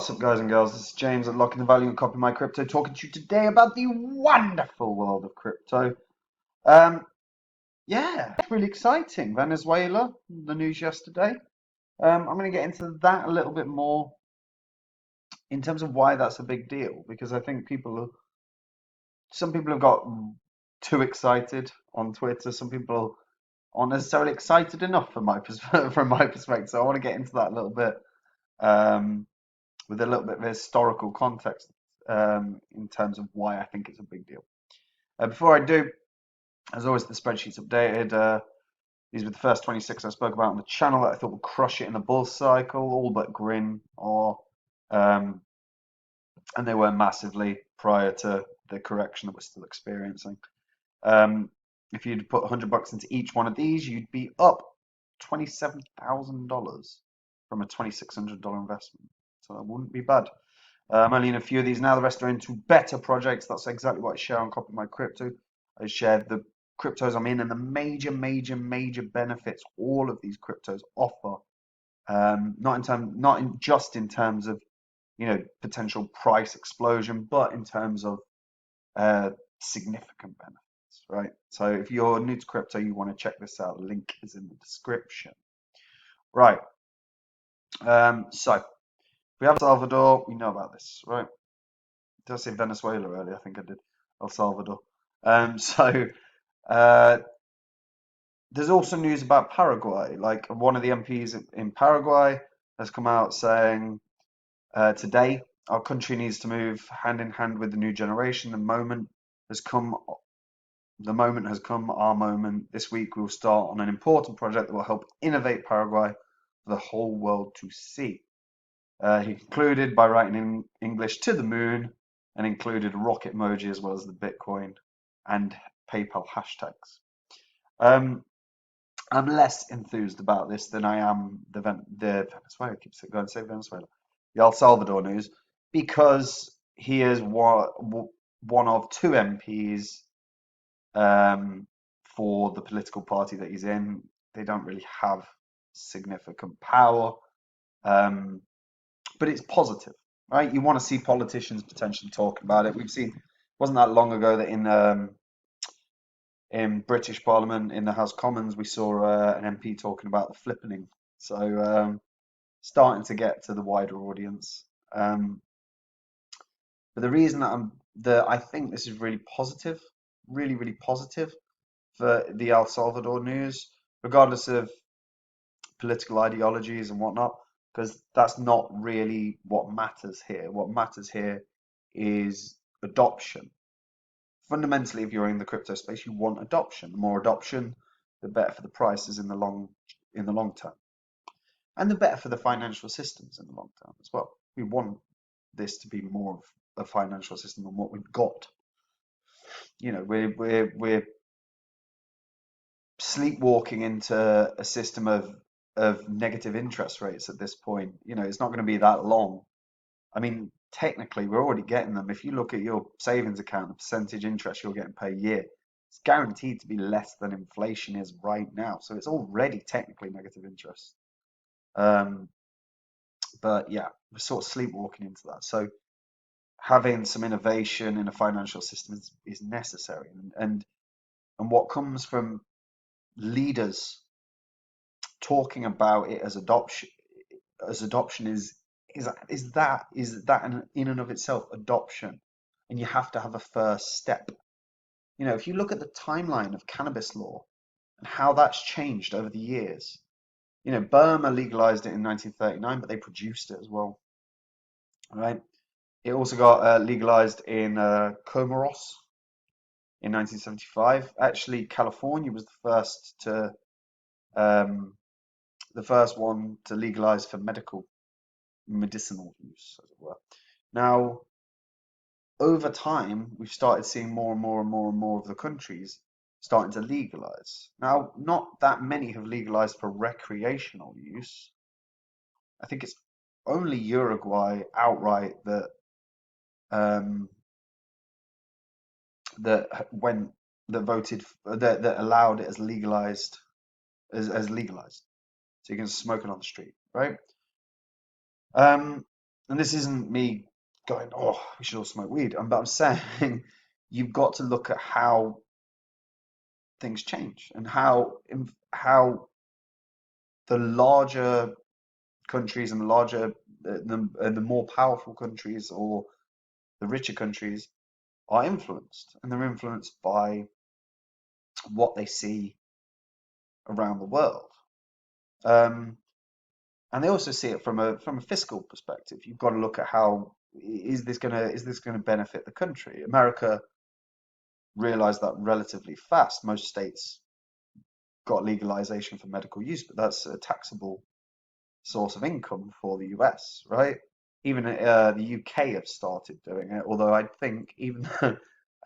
What's up, guys and girls? This is James at Locking the Value and Copy My Crypto, talking to you today about the wonderful world of crypto. Um, yeah, it's really exciting. Venezuela, the news yesterday. I'm going to get into that a little bit more in terms of why that's a big deal, because I think some people have got too excited on Twitter. Some people aren't necessarily excited enough from from my perspective. So I want to get into that a little bit. Um, with a little bit of historical context in terms of why I think it's a big deal. Before I do, as always, the spreadsheet's updated. These were the first 26 I spoke about on the channel that I thought would crush it in the bull cycle, all but Grin, um, and they were massively prior to the correction that we're still experiencing. Um, if you'd put $100 into each one of these, you'd be up $27,000 from a $2,600 investment. So that wouldn't be bad. I'm only in a few of these now. The rest are into better projects. That's exactly what I share on Copy My Crypto. I share the cryptos I'm in and the major benefits all of these cryptos offer. Not just in terms of potential price explosion, but in terms of significant benefits, right? So if you're new to crypto, you want to check this out. Link is in the description. Right. So we have Salvador. We know about this, right? Did I say Venezuela earlier? I think I did. El Salvador. So uh, there's also news about Paraguay. Like one of the MPs in Paraguay has come out saying today our country needs to move hand in hand with the new generation. The moment has come. The moment has come. Our moment. This week we will start on an important project that will help innovate Paraguay for the whole world to see. He concluded by writing in English to the moon and included a rocket emoji as well as the Bitcoin and PayPal hashtags. I'm less enthused about this than I am the Venezuela. I keep going to say Venezuela, the El Salvador news, because he is one of two MPs for the political party that he's in. They don't really have significant power. Um, but it's positive, right? You want to see politicians potentially talking about it. We've seen, it wasn't that long ago that in British Parliament, in the House of Commons, we saw an MP talking about the flippening. So starting to get to the wider audience. But the reason that I think this is really positive, really positive for the El Salvador news, regardless of political ideologies and whatnot, because that's not really what matters here. What matters here is adoption. Fundamentally, if you're in the crypto space, you want adoption. The more adoption, the better for the prices in the long term, and the better for the financial systems in the long term as well. We want this to be more of a financial system than what we've got. You know, we're sleepwalking into a system of negative interest rates at this point. You know, it's not going to be that long. I mean, technically, we're already getting them. If you look at your savings account, the percentage interest you're getting per year, it's guaranteed to be less than inflation is right now. So it's already technically negative interest. Um, but yeah, we're sort of sleepwalking into that. So having some innovation in a financial system is necessary. And what comes from leaders talking about it as adoption is that in and of itself adoption, and you have to have a first step. You know, if you look at the timeline of cannabis law and how that's changed over the years, you know, Burma legalized it in 1939, but they produced it as well, right? It also got legalized in Comoros in 1975. Actually, California was um, the first one to legalize for medicinal use, as it were. Now, over time, we've started seeing more of the countries starting to legalize. Now, not that many have legalized for recreational use. I think it's only Uruguay outright um, that went that voted that allowed it as legalized as legalized, so you can smoke it on the street, right? Um, and this isn't me going, oh, we should all smoke weed. But I'm saying you've got to look at how things change and how the larger countries and the larger the more powerful countries or the richer countries are influenced, and they're influenced by what they see around the world. Um, and they also see it from a fiscal perspective. You've got to look at how is this gonna benefit the country? America realized that relatively fast. Most states got legalization for medical use, but that's a taxable source of income for the US, right? Even the UK have started doing it, although I think even though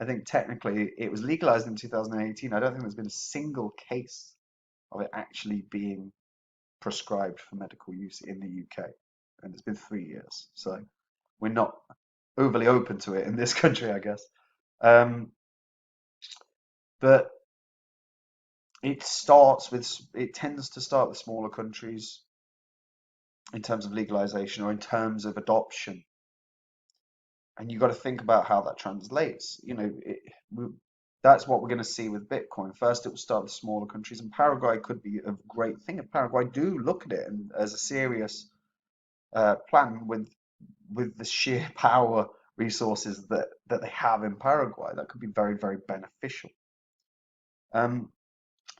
I think technically it was legalized in 2018, I don't think there's been a single case of it actually being prescribed for medical use in the UK, and it's been 3 years, so we're not overly open to it in this country, I guess. Um, but it tends to start with smaller countries in terms of legalization or in terms of adoption. And you've got to think about how that translates. That's what we're going to see with Bitcoin. First, it will start with smaller countries, and Paraguay could be a great thing. If Paraguay do look at it and as a serious plan with the sheer power resources that they have in Paraguay, that could be very, very beneficial. And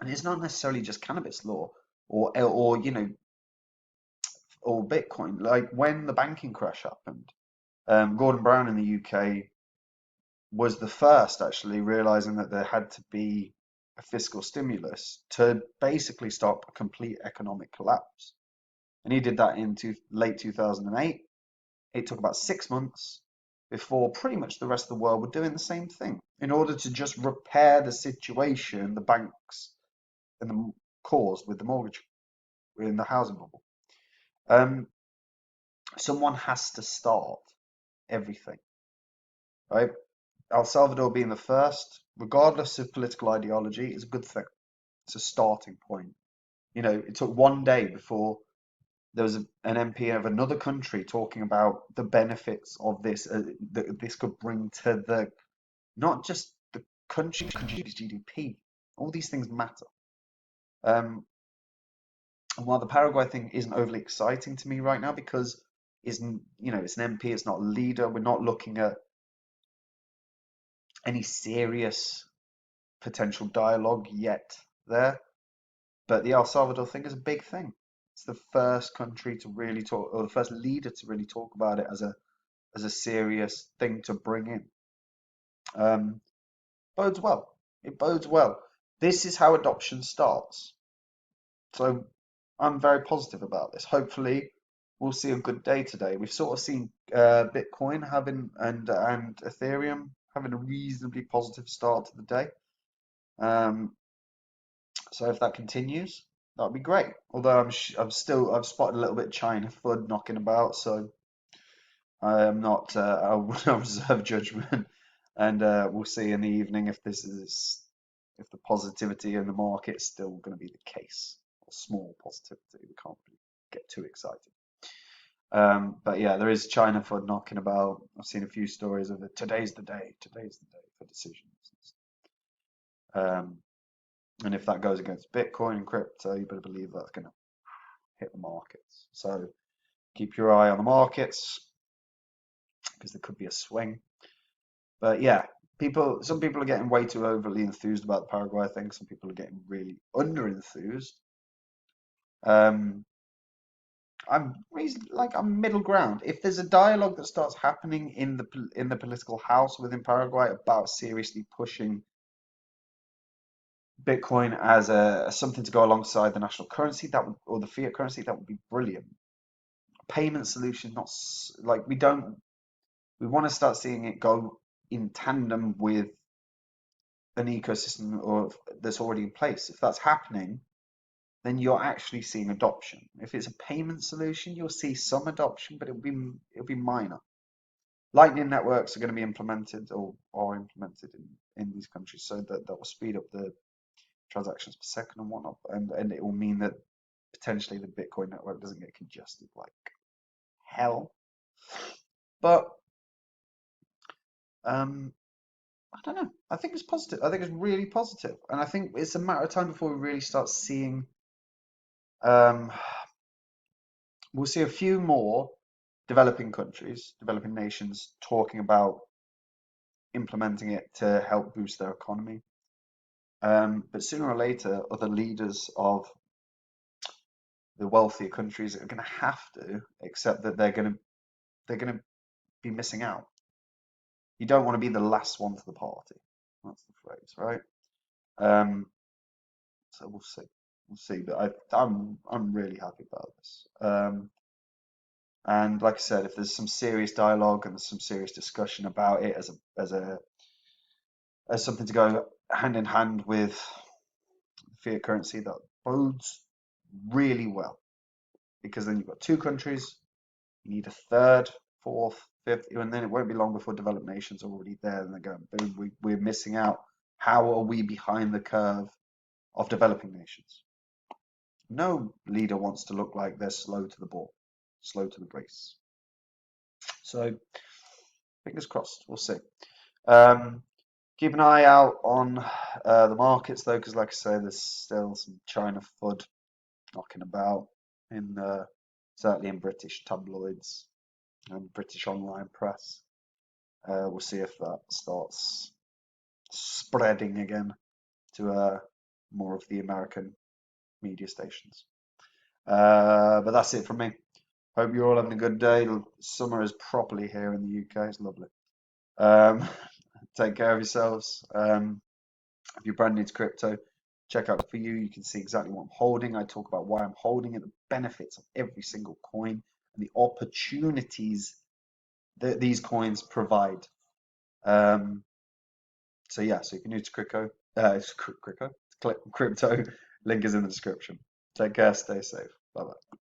it's not necessarily just cannabis law or or Bitcoin. Like when the banking crash happened, Gordon Brown in the UK was the first actually realizing that there had to be a fiscal stimulus to basically stop a complete economic collapse. And he did that in late 2008. It took about 6 months before pretty much the rest of the world were doing the same thing. In order to just repair the situation the banks and the caused with the mortgage in the housing bubble. Someone has to start everything, right? El Salvador being the first, regardless of political ideology, is a good thing. It's a starting point. It took one day before there was an MP of another country talking about the benefits of this that this could bring to the not just the country's GDP. All these things matter. And while the Paraguay thing isn't overly exciting to me right now because it's an MP, it's not a leader. We're not looking at any serious potential dialogue yet there. But the El Salvador thing is a big thing. It's the first country to really talk, or the first leader to really talk about it as a serious thing to bring in. Bodes well. It bodes well. This is how adoption starts. So I'm very positive about this. Hopefully, we'll see a good day today. We've sort of seen Bitcoin having and Ethereum having a reasonably positive start to the day. So if that continues, that'd be great. Although I've spotted a little bit of China FUD knocking about, so I'm not. I will reserve judgment, and we'll see in the evening if if the positivity in the market's still going to be the case, or small positivity. We can't really get too excited. But yeah, there is China FUD knocking about. I've seen a few stories of it. Today's the day. Today's the day for decisions. And if that goes against Bitcoin and crypto, you better believe that's going to hit the markets. So keep your eye on the markets because there could be a swing. But yeah, some people are getting way too overly enthused about the Paraguay thing. Some people are getting really under enthused. I'm I'm middle ground. If there's a dialogue that starts happening in the political house within Paraguay about seriously pushing Bitcoin as something to go alongside the national currency, or the fiat currency, that would be brilliant. Payment solution, not like we want to start seeing it go in tandem with an ecosystem that's already in place. If that's happening, then you're actually seeing adoption. If it's a payment solution, you'll see some adoption, but it'll be minor. Lightning networks are going to be implemented or are implemented in these countries, so that will speed up the transactions per second and whatnot, and it will mean that potentially the Bitcoin network doesn't get congested like hell. But um, I don't know. I think it's positive. I think it's really positive, and I think it's a matter of time before we really start seeing. Um, we'll see a few more developing countries, developing nations talking about implementing it to help boost their economy. But sooner or later, other leaders of the wealthier countries are going to have to accept that they're going to be missing out. You don't want to be the last one to the party. That's the phrase, right? Um, so we'll see. We'll see. But I'm really happy about this. And like I said, if there's some serious dialogue and there's some serious discussion about it as something to go hand in hand with fiat currency, that bodes really well because then you've got two countries. You need a third, fourth, fifth, and then it won't be long before developed nations are already there and they're going, boom, we're missing out. How are we behind the curve of developing nations? No leader wants to look like they're slow to the ball, slow to the race. So fingers crossed, we'll see. Um, keep an eye out on the markets though, because like I say, there's still some China FUD knocking about in certainly in British tabloids and British online press. We'll see if that starts spreading again to more of the American media stations. But that's it from me. Hope you're all having a good day. Summer is properly here in the UK. It's lovely. Um, take care of yourselves. If you're brand new to crypto, check out for you. You can see exactly what I'm holding. I talk about why I'm holding it, the benefits of every single coin, and the opportunities that these coins provide. Um, so yeah, so if you're new to crypto, link is in the description. Take care, stay safe. Bye bye.